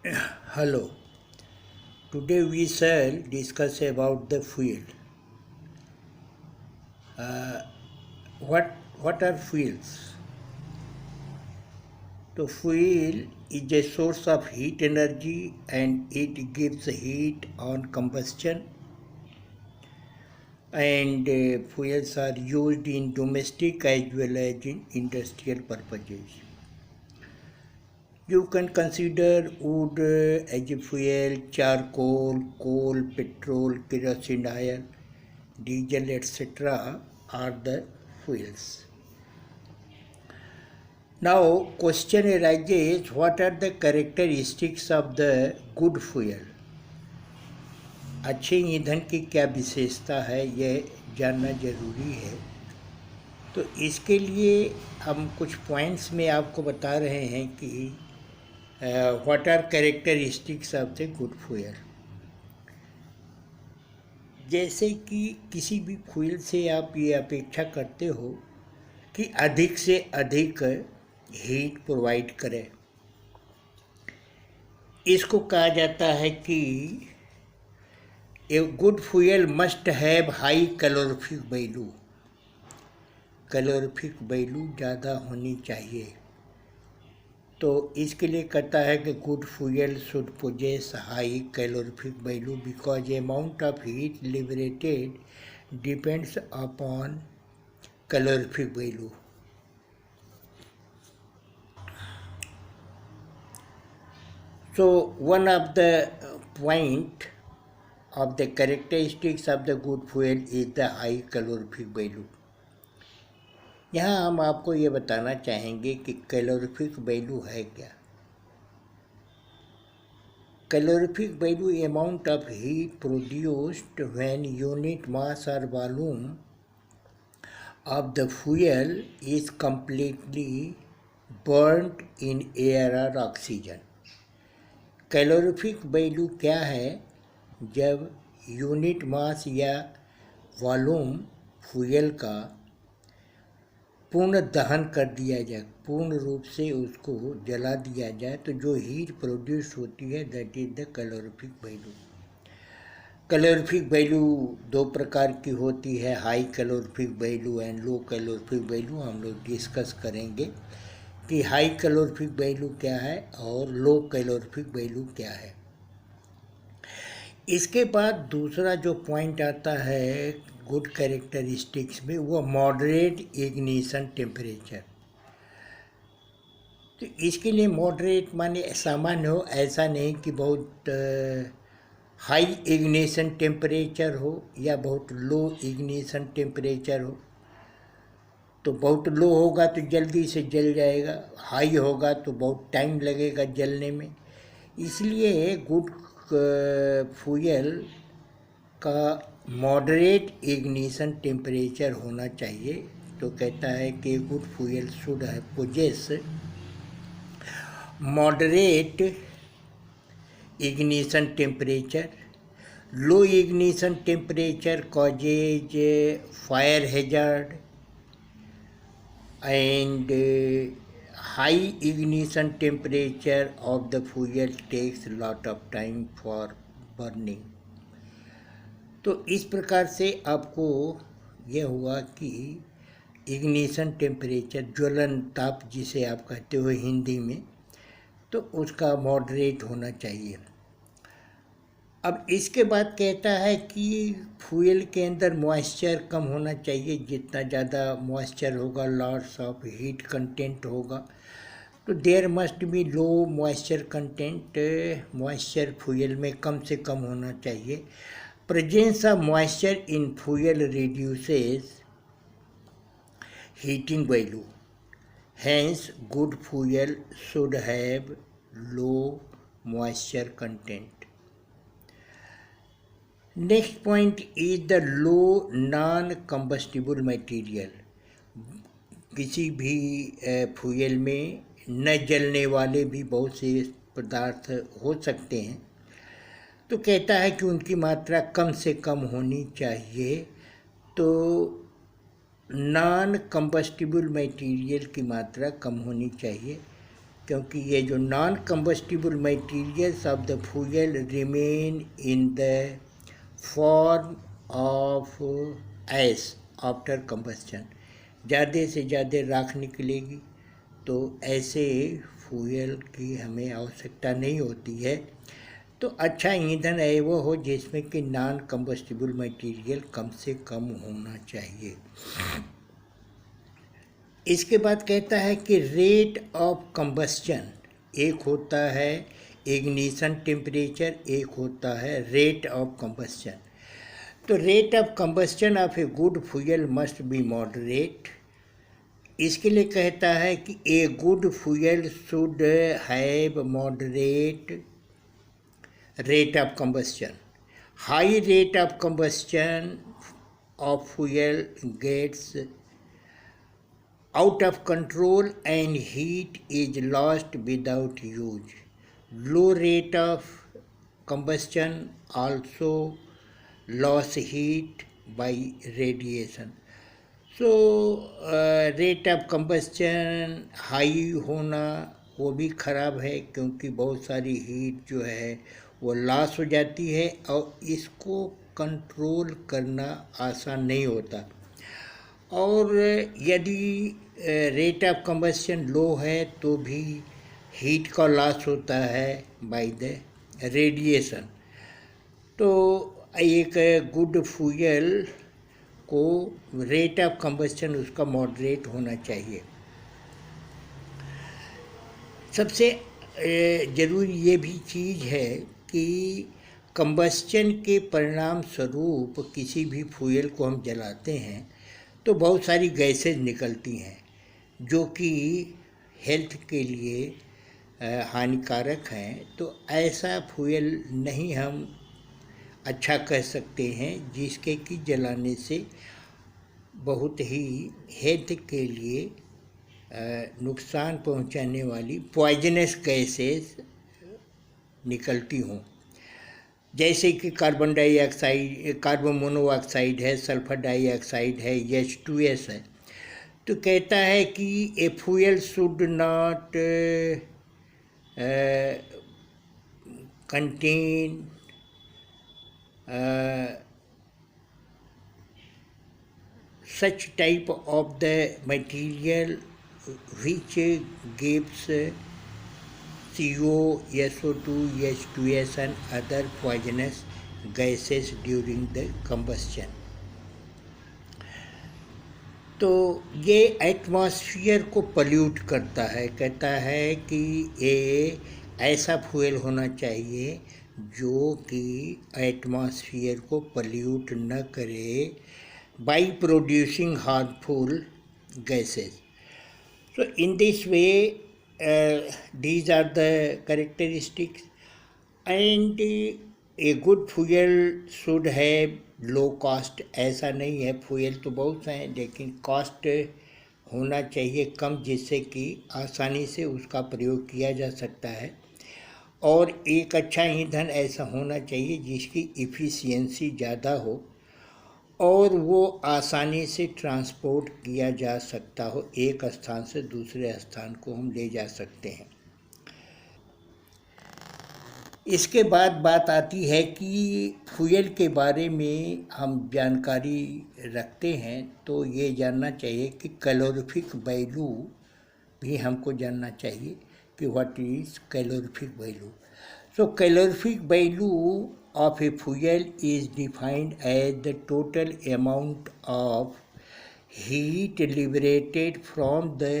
Hello. Today we shall discuss about the fuel. What are fuels? So fuel is a source of heat energy and it gives heat on combustion. And fuels are used in domestic as well as in industrial purposes. You can consider wood as a fuel, charcoal, coal, petrol, kerosene oil, diesel, etc. are the fuels. Now, question arises, what are the characteristics of the good fuel? अच्छे ईंधन की क्या विशेषता है, यह जानना जरूरी है। तो इसके लिए हम कुछ पॉइंट्स में आपको बता रहे हैं कि what are characteristics of the good fuel. जैसे कि किसी भी फ्यूल से आप ये अपेक्षा करते हो कि अधिक से अधिक हीट प्रोवाइड करे। इसको कहा जाता है कि a good fuel must have high calorific value. Calorific value ज़्यादा होनी चाहिए। तो इसके लिए कहता है कि good fuel should possess high calorific value because amount of heat liberated depends upon calorific value. So one of the point of the characteristics of the good fuel is the high calorific value. यहाँ हम आपको ये बताना चाहेंगे कि calorific value है क्या। Calorific value amount of heat produced when unit mass और volume of the fuel is completely burned in air और ऑक्सीजन। कैलोरीफिक वैल्यू क्या है? जब यूनिट मास या वॉल्यूम फ्यूल का पूर्ण दहन कर दिया जाए, पूर्ण रूप से उसको जला दिया जाए, तो जो हीट प्रोड्यूस होती है that is the calorific value. Calorific value दो प्रकार की होती है, high calorific value and low calorific value. हम लोग डिस्कस करेंगे कि हाई कैलोरीफिक वैल्यू क्या है और लो कैलोरीफिक वैल्यू क्या है। इसके बाद दूसरा जो पॉइंट आता है गुड कैरेक्टरिस्टिक्स में, वो मॉडरेट इग्निशन टेम्परेचर। तो इसके लिए मॉडरेट माने सामान्य हो, ऐसा नहीं कि बहुत हाई इग्निशन टेम्परेचर हो या बहुत लो इग्निशन टेम्परेचर हो। तो बहुत लो होगा तो जल्दी से जल जाएगा, हाई होगा तो बहुत टाइम लगेगा जलने में। इसलिए गुड फ्यूल का मॉडरेट इग्निशन टेम्परेचर होना चाहिए। तो कहता है कि गुड फ्यूल शुड है possess moderate ignition temperature. Low ignition temperature causes fire hazard and high ignition temperature of the fuel takes lot of time for burning। तो इस प्रकार से आपको यह हुआ कि इग्निशन टेम्परेचर, ज्वलन ताप जिसे आप कहते हो हिंदी में, तो उसका मॉडरेट होना चाहिए। अब इसके बाद कहता है कि फ्यूल के अंदर मॉइस्चर कम होना चाहिए। जितना ज़्यादा मॉइस्चर होगा, लॉस ऑफ हीट कंटेंट होगा। तो there must be low moisture content. Moisture fuel में कम से कम होना चाहिए। Presence of moisture in fuel reduces heating value, hence good fuel should have low moisture content. Next point is the low non combustible material. किसी भी fuel में न जलने वाले भी बहुत से पदार्थ हो सकते हैं। तो कहता है कि उनकी मात्रा कम से कम होनी चाहिए। तो नॉन कंबस्टिबल मटेरियल की मात्रा कम होनी चाहिए। क्योंकि ये जो non combustible materials of the fuel remain in the form of ash after combustion. ज़्यादा से ज़्यादा राख निकलेगी, तो ऐसे फ्यूल की हमें आवश्यकता नहीं होती है। तो अच्छा ईंधन है वो हो जिसमें कि नॉन कंबस्टिबल मटेरियल कम से कम होना चाहिए। इसके बाद कहता है कि रेट ऑफ कंबस्शन, एक होता है इग्निशन टेम्परेचर, एक होता है रेट ऑफ कंबस्शन। तो rate of combustion of A good fuel must be moderate. इसके लिए कहता है कि a good fuel should have moderate rate of combustion. High rate of combustion of fuel gets out of control and heat is lost without use. Low rate of combustion also loss heat by radiation. So rate of combustion high होना वो भी ख़राब है, क्योंकि बहुत सारी heat जो है वो लॉस हो जाती है और इसको कंट्रोल करना आसान नहीं होता। और यदि रेट ऑफ कंबस्शन लो है तो भी हीट का लॉस होता है बाय द रेडिएशन। तो एक गुड फ्यूल को रेट ऑफ कंबस्शन उसका मॉडरेट होना चाहिए। सबसे ज़रूरी ये भी चीज़ है कि कंबस्शन के परिणाम स्वरूप किसी भी फ्यूल को हम जलाते हैं तो बहुत सारी गैसेज निकलती हैं जो कि हेल्थ के लिए हानिकारक हैं। तो ऐसा फ्यूल नहीं हम अच्छा कह सकते हैं जिसके कि जलाने से बहुत ही हेल्थ के लिए नुकसान पहुंचाने वाली पॉइजनस गैसेस निकलती हों, जैसे कि कार्बन डाइऑक्साइड, कार्बन मोनोऑक्साइड है, सल्फर डाइऑक्साइड है, H2S है। तो कहता है कि a fuel should not contain such type of the material which gives CO, SO2, H2S and other poisonous gases during the combustion. तो ये एटमॉस्फेयर को पल्यूट करता है। कहता है कि ये ऐसा फ्यूल होना चाहिए जो कि एटमॉस्फेयर को पल्यूट न करे by producing harmful gases. So in this way these are the characteristics, and a good fuel should have low cost. ऐसा नहीं है, फ्यूल तो बहुत हैं लेकिन कॉस्ट होना चाहिए कम, जिससे कि आसानी से उसका प्रयोग किया जा सकता है। और एक अच्छा ईंधन ऐसा होना चाहिए जिसकी इफ़िशियंसी ज़्यादा हो और वो आसानी से ट्रांसपोर्ट किया जा सकता हो, एक स्थान से दूसरे स्थान को हम ले जा सकते हैं। इसके बाद बात आती है कि फ्यूल के बारे में हम जानकारी रखते हैं तो ये जानना चाहिए कि कैलोरीफिक वैल्यू भी हमको जानना चाहिए कि what is calorific value. So calorific value of a fuel is defined as the total amount of heat liberated from the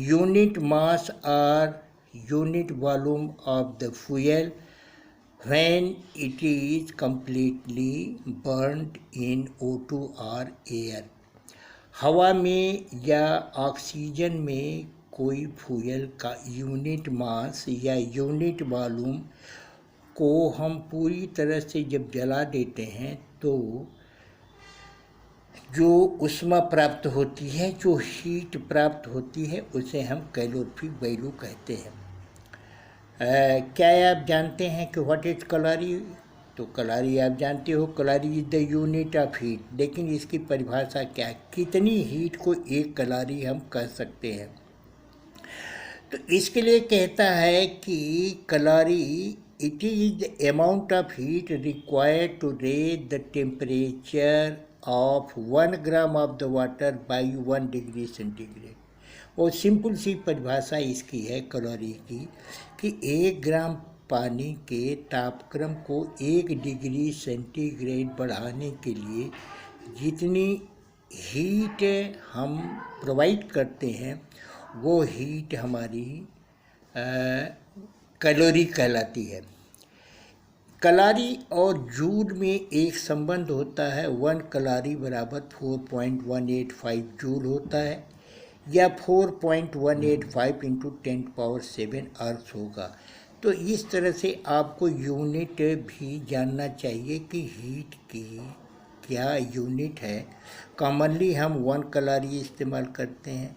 unit mass or unit volume of the fuel when it is completely burnt in O2 or air. हवा में या oxygen में कोई fuel का unit mass या unit volume को हम पूरी तरह से जब जला देते हैं तो जो ऊष्मा प्राप्त होती है, जो हीट प्राप्त होती है, उसे हम कैलोरीफिक वैल्यू कहते हैं। क्या आप जानते हैं कि व्हाट इज कैलोरी? तो कैलोरी आप जानते हो, calorie is the unit of heat. लेकिन इसकी परिभाषा क्या है, कितनी हीट को एक कैलोरी हम कह सकते हैं? तो इसके लिए कहता है कि calorie it is the amount of heat required to raise the temperature of 1 gram of the water by 1 degree centigrade. और सिंपल सी परिभाषा इसकी है कैलोरी की कि 1 ग्राम पानी के तापक्रम को 1 डिग्री सेंटीग्रेड बढ़ाने के लिए जितनी हीट हम प्रोवाइड करते हैं वो हीट हमारी कैलोरी कहलाती है। कैलोरी और जूल में एक संबंध होता है, 1 कैलोरी बराबर 4.185 जूल होता है या 4.185 इंटू 10⁻7 अर्थ होगा। तो इस तरह से आपको यूनिट भी जानना चाहिए कि हीट की क्या यूनिट है। कॉमनली हम 1 कैलोरी इस्तेमाल करते हैं।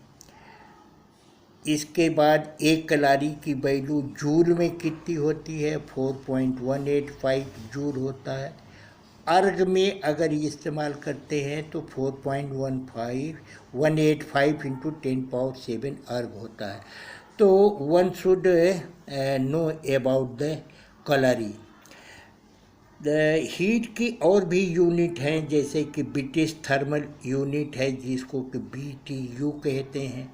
इसके बाद 1 कैलोरी की वैल्यू जूल में कितनी होती है, 4.185 जूल होता है। अर्ग में अगर इस्तेमाल करते हैं तो 4.185 इंटू 10⁻7 अर्ग होता है। तो one should know about the calorie. Heat की और भी यूनिट हैं, जैसे कि ब्रिटिश थर्मल यूनिट है जिसको कि BTU कहते हैं।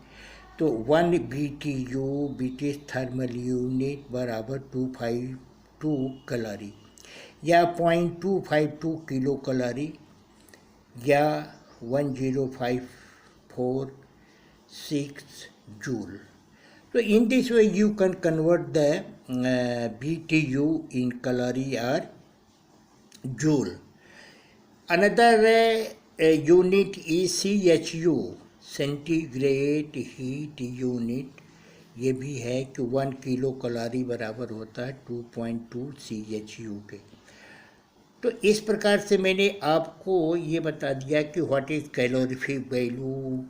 तो 1 BTU ब्रिटिश थर्मल यूनिट बराबर 252 कैलोरी या 0.252 किलो कैलोरी या 10546 joule. So in this way you can convert the BTU in calorie or joule. Another unit is CHU, centigrade heat unit. ये भी है कि 1 किलो कैलोरी बराबर होता है 2.2 CHU के। तो इस प्रकार से मैंने आपको ये बता दिया कि what is calorific value,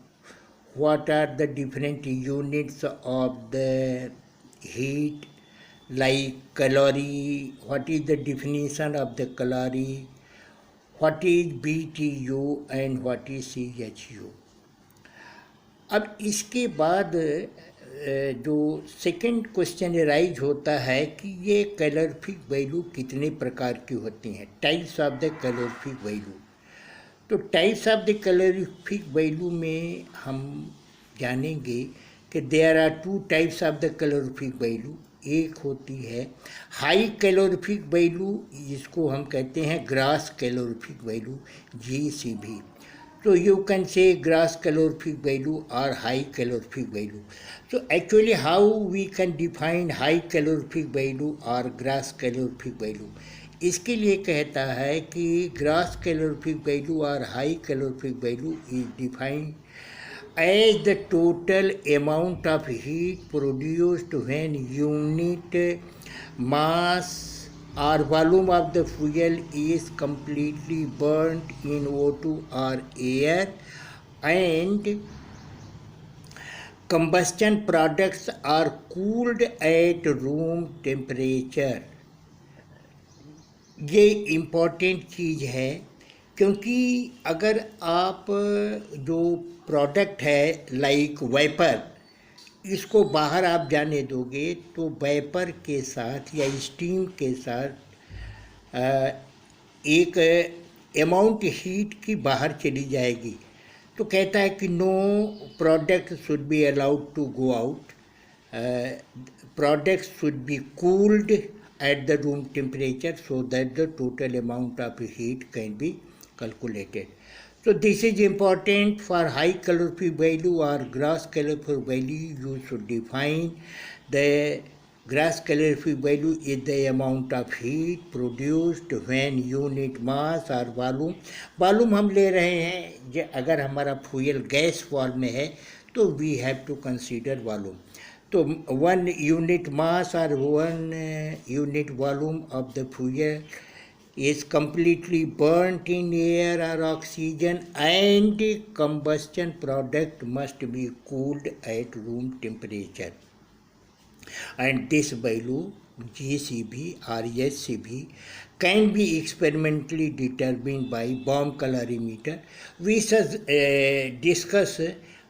what are the different units of the heat, like calorie, what is the definition of the calorie, what is BTU and what is CHU। अब इसके बाद जो सेकंड क्वेश्चन राइज होता है कि ये calorific value कितने प्रकार की होती हैं, types of the calorific value. तो types of the calorific value में हम जानेंगे कि there are 2 types of the calorific value. एक होती है हाई कैलोरीफिक वैल्यू, जिसको हम कहते हैं gross calorific value, GCV। So you can say gross calorific value or high calorific value. So actually how we can define high calorific value or gross calorific value? इसके लिए कहता है कि gross calorific value or high calorific value is defined as the total amount of heat produced when unit mass or volume of the fuel is completely burnt in O2 or air and combustion products are cooled at room temperature। ये important चीज़ है, क्योंकि अगर आप जो product है like vapour, इसको बाहर आप जाने दोगे तो वेपर के साथ या स्टीम के साथ एक अमाउंट हीट की बाहर चली जाएगी। तो कहता है कि no product should be allowed to go out, product should be cooled at the room temperature so that the total amount of heat can be calculated. So this is important for high calorific value or gross calorific value. You should define the gross calorific value is the amount of heat produced when unit mass or volume हम ले रहे हैं, अगर हमारा fuel gas form में है तो we have to consider volume। तो 1 unit mass or 1 unit volume of the fuel is completely burnt in air or oxygen and combustion product must be cooled at room temperature, and this value GCV or SCV can be experimentally determined by bomb calorimeter. We shall discuss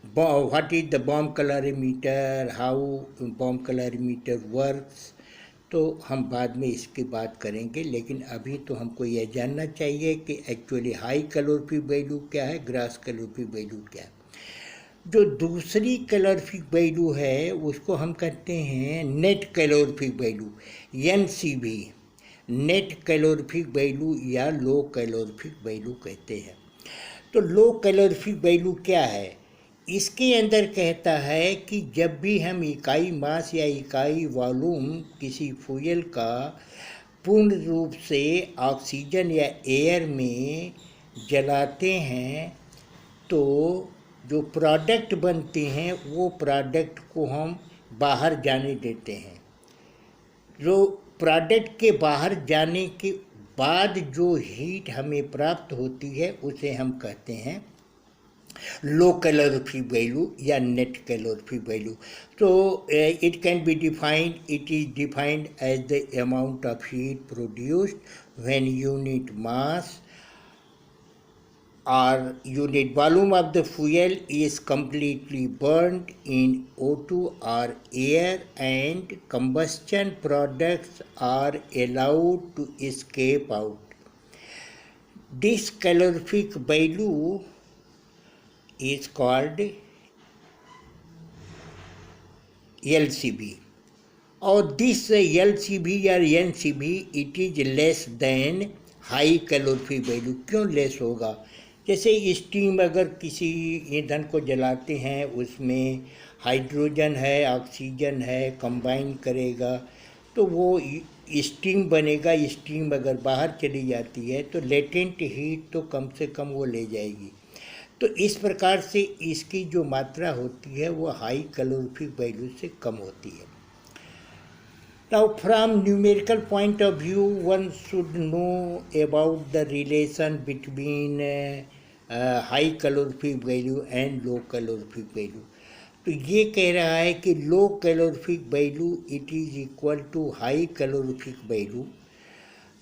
what is the bomb calorimeter, how bomb calorimeter works, तो हम बाद में इसकी बात करेंगे। लेकिन अभी तो हमको यह जानना चाहिए कि एक्चुअली हाई कैलोरीफिक वैल्यू क्या है, ग्रॉस कैलोरीफिक वैल्यू क्या है। जो दूसरी कैलोरीफिक वैल्यू है उसको हम कहते हैं net calorific value, NCV, net calorific value या लो कैलोरीफिक वैल्यू कहते हैं। तो लो कैलोरीफिक वैल्यू क्या है, इसके अंदर कहता है कि जब भी हम इकाई मास या इकाई वॉल्यूम किसी फ्यूल का पूर्ण रूप से ऑक्सीजन या एयर में जलाते हैं तो जो प्रोडक्ट बनते हैं वो प्रोडक्ट को हम बाहर जाने देते हैं। जो प्रोडक्ट के बाहर जाने के बाद जो हीट हमें प्राप्त होती है उसे हम कहते हैं लो कैलोरीफिक वैल्यू या नेट कैलोरीफिक वैल्यू। तो it can be defined, it is defined as the amount of heat produced when unit mass or unit volume of the fuel is completely burnt in O2 or air and combustion products are allowed to escape out. This calorific value is called LCV. Or this LCV or NCV, it is less than high calorific value. क्यों less होगा? जैसे steam अगर किसी ईंधन को जलाते हैं उसमें हाइड्रोजन है, ऑक्सीजन है, कंबाइन करेगा तो वो स्टीम बनेगा। स्टीम अगर बाहर चली जाती है तो लेटेंट हीट तो कम से कम वो ले जाएगी। तो इस प्रकार से इसकी जो मात्रा होती है वो हाई कैलोरीफिक वैल्यू से कम होती है। Now from numerical point of view one should know about the relation between high calorific value and low calorific value। तो ये कह रहा है कि low calorific value it is equal to high calorific value,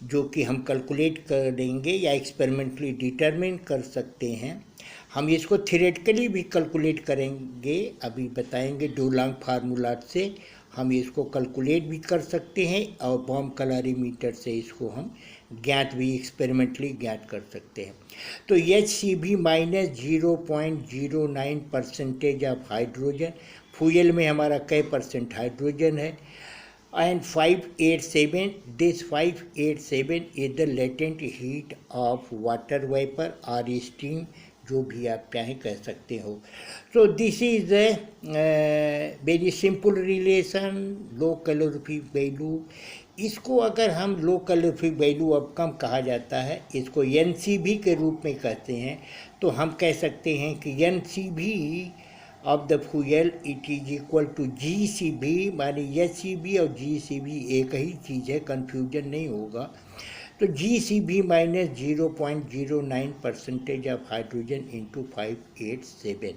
जो कि हम कैलकुलेट करेंगे या एक्सपेरिमेंटली डिटरमिन कर सकते हैं। हम इसको थियोरेटिकली भी कैलकुलेट करेंगे, अभी बताएंगे डुलांग फार्मूला से हम इसको कैलकुलेट भी कर सकते हैं और बॉम्ब कैलोरीमीटर से इसको हम ज्ञात भी एक्सपेरिमेंटली ज्ञात कर सकते हैं। तो HCV minus 0.09% of hydrogen, fuel में हमारा कै % हाइड्रोजन है, and 587, this 587 is the latent heat of water vapour और स्टीम, जो भी आप चाहें कह सकते हो। सो this is very simple relation low calorific value. इसको अगर हम लो कैलोरीफिक वैल्यू अब कम कहा जाता है, इसको NCV के रूप में कहते हैं, तो हम कह सकते हैं कि NCV of the fuel it is equal to GCV, माने HCV और GCV एक ही चीज़ है, कन्फ्यूजन नहीं होगा। तो GCV minus 0.09% of hydrogen into 587।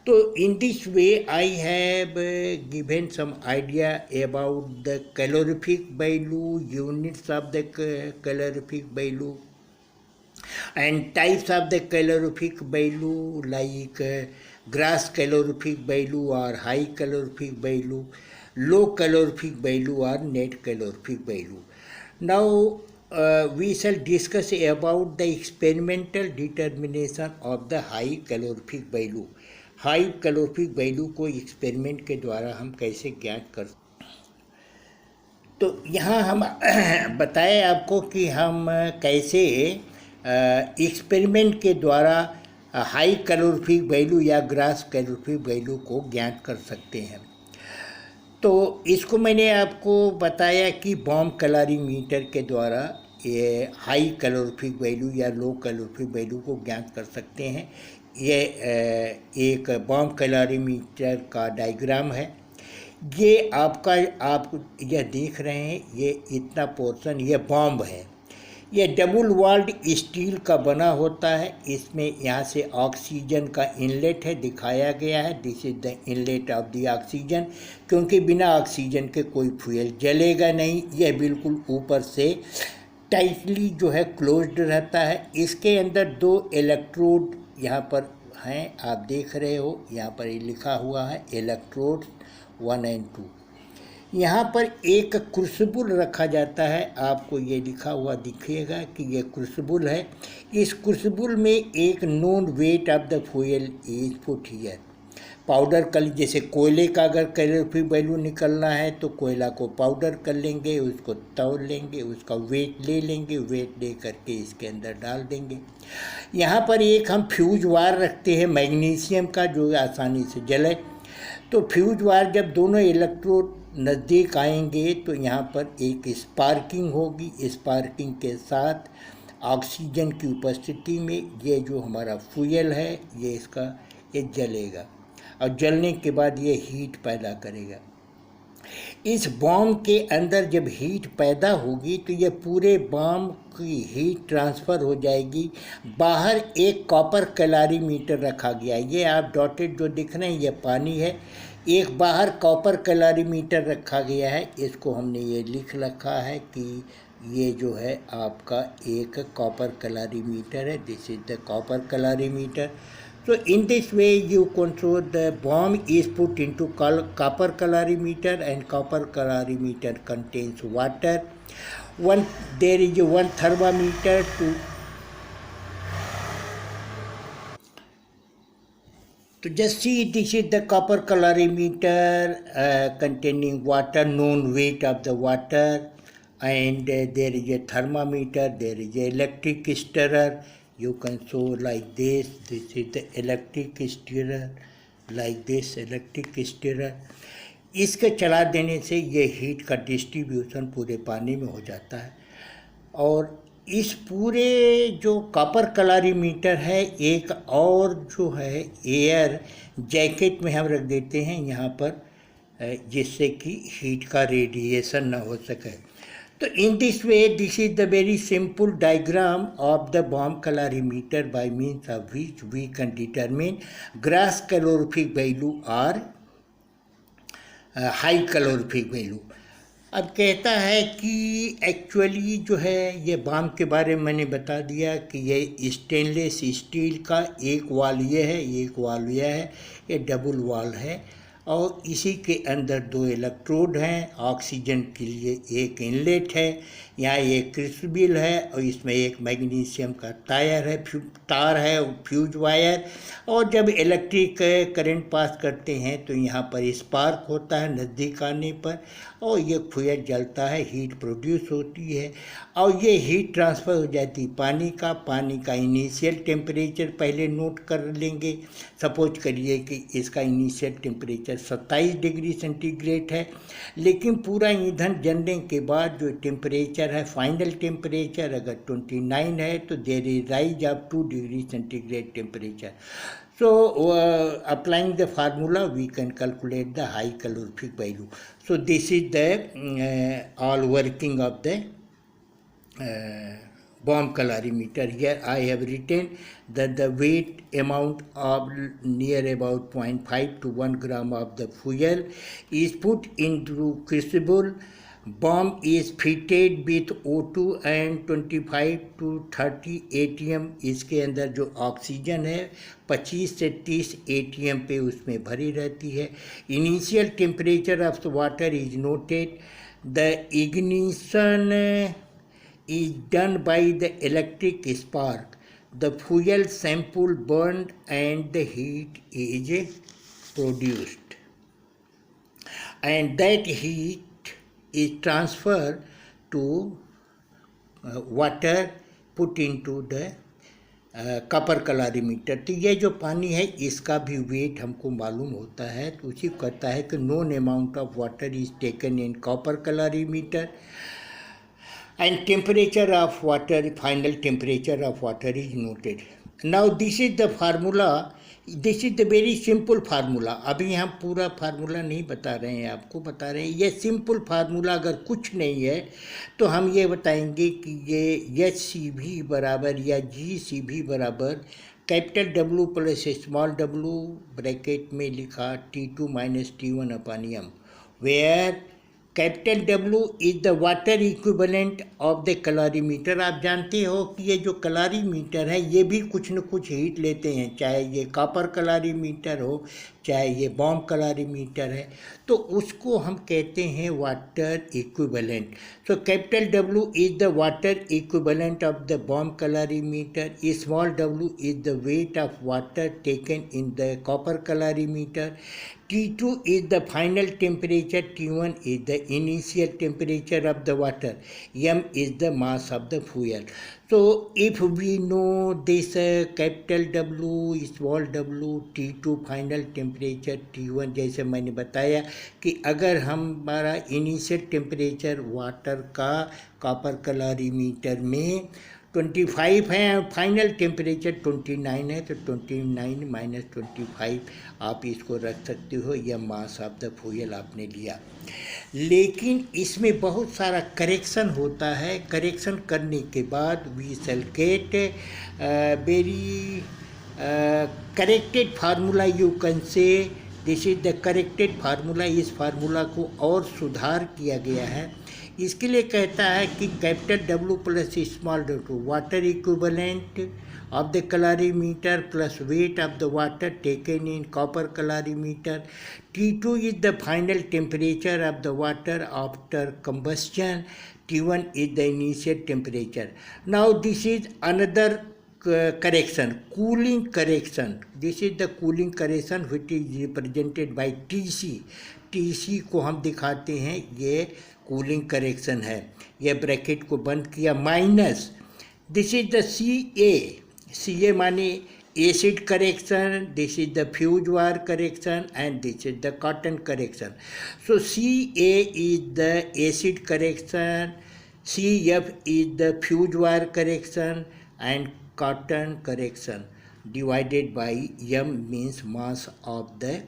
तो in this way I have given some idea about the calorific value, units of the calorific value and types of the calorific value like gross calorific value or high calorific value, low calorific value or net calorific value. Now we shall discuss about the experimental determination of the high calorific value. High calorific value को experiment के द्वारा हम कैसे ज्ञात कर, तो यहाँ हम बताएं आपको कि हम कैसे एक्सपेरिमेंट के द्वारा हाई कैलोरीफिक वैल्यू या ग्रॉस कैलोरीफिक वैल्यू को ज्ञात कर सकते हैं। तो इसको मैंने आपको बताया कि बॉम्ब कैलोरीमीटर के द्वारा ये हाई कैलोरीफिक वैल्यू या लो कैलोरीफिक वैल्यू को ज्ञात कर सकते हैं। ये एक बॉम्ब कैलोरीमीटर का डायग्राम है। ये आपका आप यह देख रहे हैं, ये इतना पोर्शन ये बॉम्ब है। ये डबल वॉल्ड स्टील का बना होता है। इसमें यहाँ से ऑक्सीजन का इनलेट है, दिखाया गया है, this is the inlet of the oxygen, क्योंकि बिना ऑक्सीजन के कोई फ्यूल जलेगा नहीं। यह बिल्कुल ऊपर से टाइटली जो है क्लोज्ड रहता है। इसके अंदर 2 इलेक्ट्रोड यहाँ पर हैं, आप देख रहे हो यहाँ पर ये लिखा हुआ है इलेक्ट्रोड 1 and 2। यहाँ पर एक क्रूसिबल रखा जाता है, आपको ये लिखा हुआ दिखेगा कि ये क्रूसिबल है। इस क्रूसिबल में एक known weight of the fuel is put here. Powder कर, जैसे कोयले का अगर कैलोरीफिक वैल्यू निकलना है तो कोयला को पाउडर कर लेंगे, उसको तौल लेंगे, उसका वेट ले लेंगे, वेट ले करके इसके अंदर डाल देंगे। यहाँ पर एक हम फ्यूज वायर रखते हैं मैग्नीशियम का, जो आसानी से जले। तो फ्यूज वायर जब दोनों इलेक्ट्रोड नज़दीक आएंगे तो यहाँ पर एक स्पार्किंग होगी। स्पार्किंग के साथ ऑक्सीजन की उपस्थिति में ये जो हमारा फ्यूल है ये जलेगा, और जलने के बाद ये हीट पैदा करेगा। इस बॉम्ब के अंदर जब हीट पैदा होगी तो ये पूरे बॉम्ब की हीट ट्रांसफ़र हो जाएगी। बाहर एक कॉपर कैलोरीमीटर रखा गया है, ये आप डॉटेड जो दिख रहे हैं ये पानी है। एक बाहर कॉपर कैलोरीमीटर रखा गया है, इसको हमने ये लिख रखा है कि ये जो है आपका एक कॉपर कैलोरीमीटर है, this is the copper calorimeter. So in this way you control the bomb is put into copper calorimeter, and copper calorimeter contains water. There is one thermometer to just see, this is the copper calorimeter containing water, known weight of the water, and there is a thermometer, there is a electric stirrer. You can show like this is the electric stirrer, like this electric stirrer। इसके चला देने से ये heat का distribution पूरे पानी में हो जाता है। और इस पूरे जो कॉपर कैलोरीमीटर है, एक और जो है एयर जैकेट में हम रख देते हैं यहाँ पर, जिससे कि हीट का रेडिएशन ना हो सके। तो in this way this is the very simple diagram of the bomb calorimeter by means of which we can determine gross calorific value और हाई कैलोरीफिक वैल्यू। अब कहता है कि एक्चुअली जो है ये बॉम्ब के बारे में मैंने बता दिया कि ये स्टेनलेस स्टील का एक वाल ये है, एक वाल ये है, ये डबल वाल है, और इसी के अंदर दो इलेक्ट्रोड हैं। ऑक्सीजन के लिए एक इनलेट है, यहाँ एक क्रूसिबल है, और इसमें एक मैग्नीशियम का तार है फ्यूज वायर। और जब इलेक्ट्रिक करंट पास करते हैं तो यहाँ पर स्पार्क होता है नज़दीक आने पर, और ये फ्यूल जलता है, हीट प्रोड्यूस होती है, और ये हीट ट्रांसफ़र हो जाती है पानी का इनिशियल टेम्परेचर पहले नोट कर लेंगे। सपोज करिए कि इसका इनिशियल टेम्परेचर 27 डिग्री सेंटीग्रेड है, लेकिन पूरा ईंधन जलने के बाद जो टेम्परेचर है, फाइनल टेम्परेचर अगर 29 है तो there is rise of 2 degree centigrade temperature. So applying the formula we can calculate the high calorific value. So this is the all working of the bomb calorimeter. Here I have written that the weight amount of near about 0.5 to 1 gram of the fuel is put into crucible. Bomb is fitted with O2 and 25 to 30 ATM। इसके अंदर जो oxygen है 25 से 30 ATM पे उसमें भरी रहती है। Initial temperature of the water is noted. The ignition is done by the electric spark. The fuel sample burned and the heat is produced, and that heat is transferred to water put into the copper calorimeter. तो ये जो पानी है इसका भी wait हमको मालूम होता है, तो उसी को कहता है कि known amount of water is taken in copper calorimeter, and temperature of water, final temperature of water is noted. Now this is the formula, this is the very simple formula। अभी हम पूरा फार्मूला नहीं बता रहे हैं, आपको बता रहे हैं ये सिंपल फार्मूला। अगर कुछ नहीं है तो हम ये बताएंगे कि ये HCV बराबर या GCV बराबर capital W plus small w bracket में लिखा T2 minus T1 upon m, where capital W is the water equivalent of the calorimeter. आप जानते हो कि ये जो कैलोरीमीटर है ये भी कुछ न कुछ हीट लेते हैं, चाहे ये कॉपर कैलोरीमीटर हो चाहे ये बॉम्ब कैलोरीमीटर है, तो उसको हम कहते हैं water equivalent. So capital W is the water equivalent of the bomb calorimeter, small W is the weight of water taken in the copper calorimeter, T2 is the final temperature, T1 is the initial temperature of the water, M is the mass of the fuel. So if we know this capital W, small w, T2 final temperature, T1, जैसे मैंने बताया कि अगर हमारा initial temperature water का copper calorimeter में 25 है, final temperature 29 है, तो 29 माइनस 25 आप इसको रख सकते हो, यह मास ऑफ द फ्यूल आपने लिया। लेकिन इसमें बहुत सारा करेक्शन होता है। करेक्शन करने के बाद we shall get very corrected formula, you can say this is the corrected formula. इस फार्मूला को और सुधार किया गया है। इसके लिए कहता है कि capital W plus small W water equivalent of the calorimeter plus weight of the water taken in copper calorimeter, T2 is the final temperature of the water after combustion, T1 is the initial temperature. Now this is another correction, cooling correction. This is the cooling correction which is represented by TC. TC को हम दिखाते हैं, ये cooling correction है। ये bracket को बंद किया, minus this is the CA माने acid correction, this is the fuse war correction and this is the cotton correction. So CA is the acid correction, CF is the fuse war correction and cotton correction divided by M means mass of the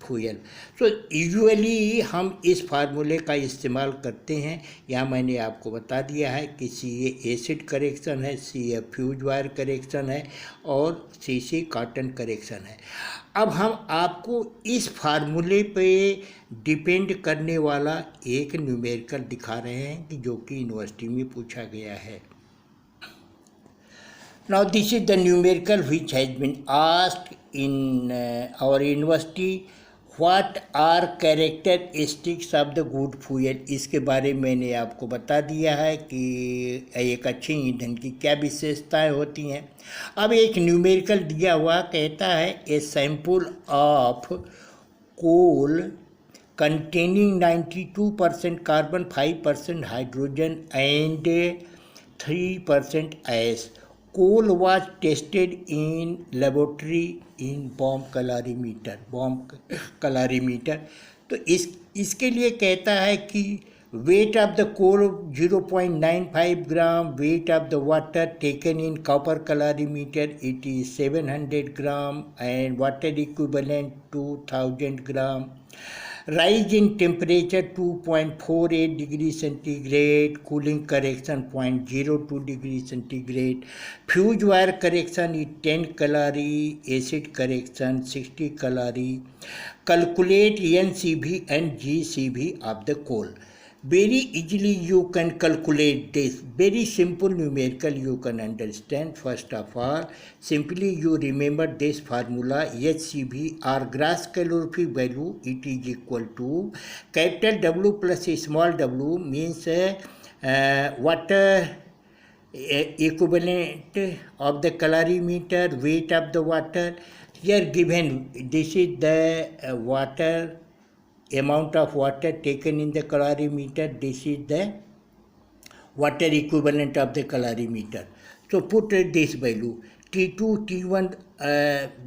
fuel. So usually हम इस फार्मूले का इस्तेमाल करते हैं। यहाँ मैंने आपको बता दिया है कि CA एसिड करेक्शन है, CF फ्यूज वायर करेक्शन है और CC कॉटन करेक्शन है। अब हम आपको इस फार्मूले पे डिपेंड करने वाला एक न्यूमेरिकल दिखा रहे हैं कि जो कि यूनिवर्सिटी में पूछा गया है। Now this is the numerical which has been asked in our university. What are characteristics of the good fuel? इसके बारे में मैंने आपको बता दिया है कि एक अच्छे ईंधन की क्या विशेषताएं होती हैं। अब एक न्यूमेरिकल दिया हुआ कहता है a sample of coal containing 92% carbon, 5% hydrogen and 3% ash. Coal was tested in laboratory in bomb calorimeter। तो इसके लिए कहता है कि weight of the coal 0.95 gram, weight of the water taken in copper calorimeter it is 700 gram and water equivalent 2000 gram. Rise in temperature 2.48 degrees centigrade, cooling correction 0.02 degrees centigrade, fuse wire correction is 10 calorie, acid correction 60 calorie. Calculate NCV and GCV of the coal. Very easily you can calculate this. Very simple numerical you can understand. First of all, simply you remember this formula HCV or gross calorific value, it is equal to capital W plus small w means water equivalent of the calorimeter, weight of the water. Here given this is the water, amount of water taken in the calorimeter, this is the water equivalent of the calorimeter. So put this value T2, T1,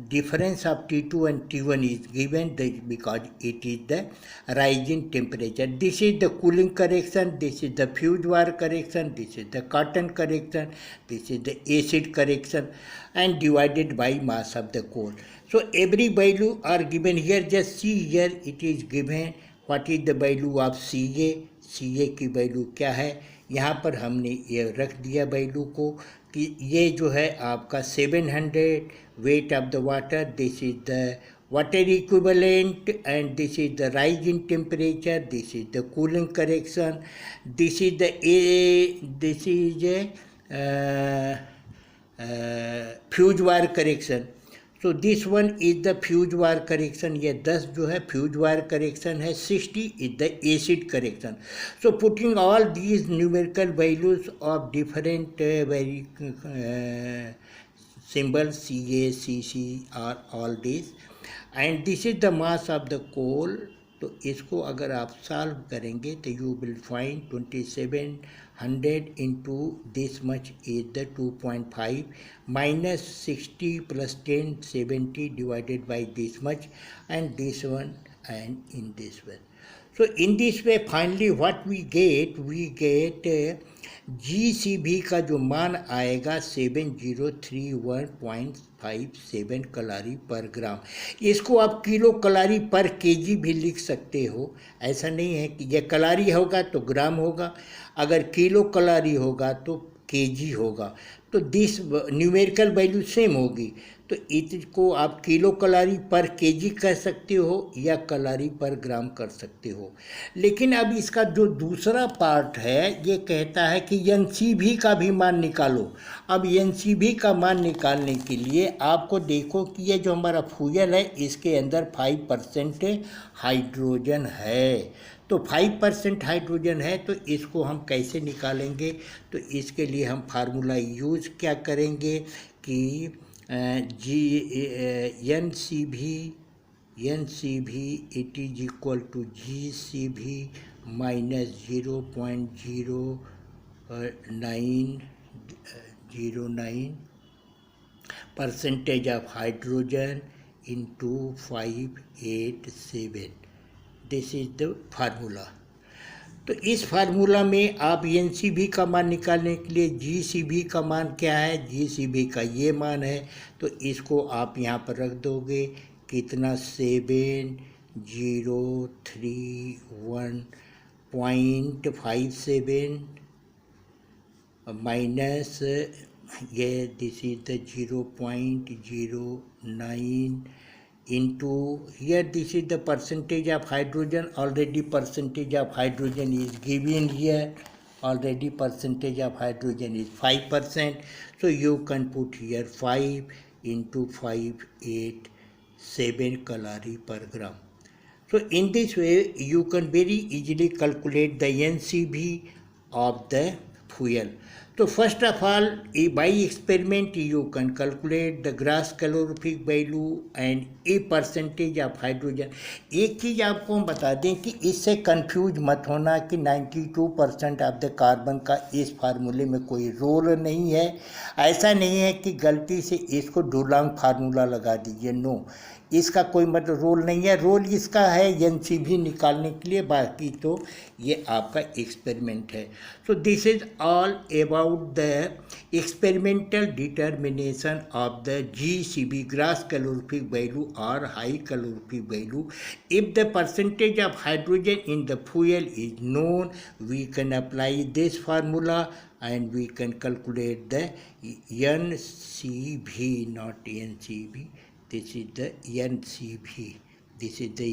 difference of T2 and T1 is given because it is the rise in temperature. This is the cooling correction, this is the fuse wire correction, this is the cotton correction, this is the acid correction and divided by mass of the coal. So every value are given here. Just see here it is given what is the value of CA, CA की value क्या है। यहाँ पर हमने ये रख दिया value को कि ये जो है आपका 700 weight of the water, this is the water equivalent, and this is the rise in temperature, this is the cooling correction, this is fuse wire correction. So this one is the fuse wire correction. ये 10 जो है fuse wire correction है. 60 is the acid correction. So putting all these numerical values of different very symbols CA, CC are all this, and this is the mass of the coal. तो इसको अगर आप solve करेंगे तो you will find 2700 into this much is the 2.5 minus 60 plus 10 70 divided by this much and this one and in this one. So in this way finally what we get GCB का जो मान आएगा 7031.57 calorie पर ग्राम. इसको आप kilo calorie पर KG भी लिख सकते हो. ऐसा नहीं है कि ये कैलोरी होगा तो ग्राम होगा, अगर किलो कैलोरी होगा तो केजी होगा. तो दिस न्यूमेरिकल वैल्यू सेम होगी. तो इसको आप किलो कैलोरी पर केजी कह सकते हो या कैलोरी पर ग्राम कर सकते हो. लेकिन अब इसका जो दूसरा पार्ट है ये कहता है कि एनसीवी का भी मान निकालो. अब एनसीवी का मान निकालने के लिए आपको देखो कि ये जो हमारा फ्यूल है इसके अंदर 5% हाइड्रोजन है. तो 5% हाइड्रोजन है तो इसको हम कैसे निकालेंगे. तो इसके लिए हम फार्मूला यूज़ क्या करेंगे कि NCV it is equal to GCV minus 0.0909 percentage of hydrogen into 587. This is the formula. तो इस फार्मूला में आप एनसीवी का मान निकालने के लिए जीसीवी का मान क्या है, जीसीवी का ये मान है. तो इसको आप यहाँ पर रख दोगे कितना 7031.57 माइनस ये this is the 0.09 into here this is the percentage of hydrogen. Already percentage of hydrogen is given here. Already percentage of hydrogen is 5%. So you can put here 5 into 587 calorie per gram. So in this way you can very easily calculate the NCV of the fuel. So first of all, by experiment you can calculate the gross calorific value and a percentage of hydrogen. एक चीज़ आपको हम बता दें कि इससे confuse मत होना कि 92% ऑफ द कार्बन का इस फार्मूले में कोई रोल नहीं है. ऐसा नहीं है कि गलती से इसको डुलांग फार्मूला लगा दीजिए. नो, इसका कोई मतलब रोल नहीं है. रोल इसका है एनसीवी निकालने के लिए, बाकी तो ये आपका एक्सपेरिमेंट है. So this is all about the experimental determination of the GCV gross calorific value और high calorific value. If the percentage of hydrogen in the fuel is known we can apply this formula and we can calculate the NCV, not NCV. This is the NCV. This is the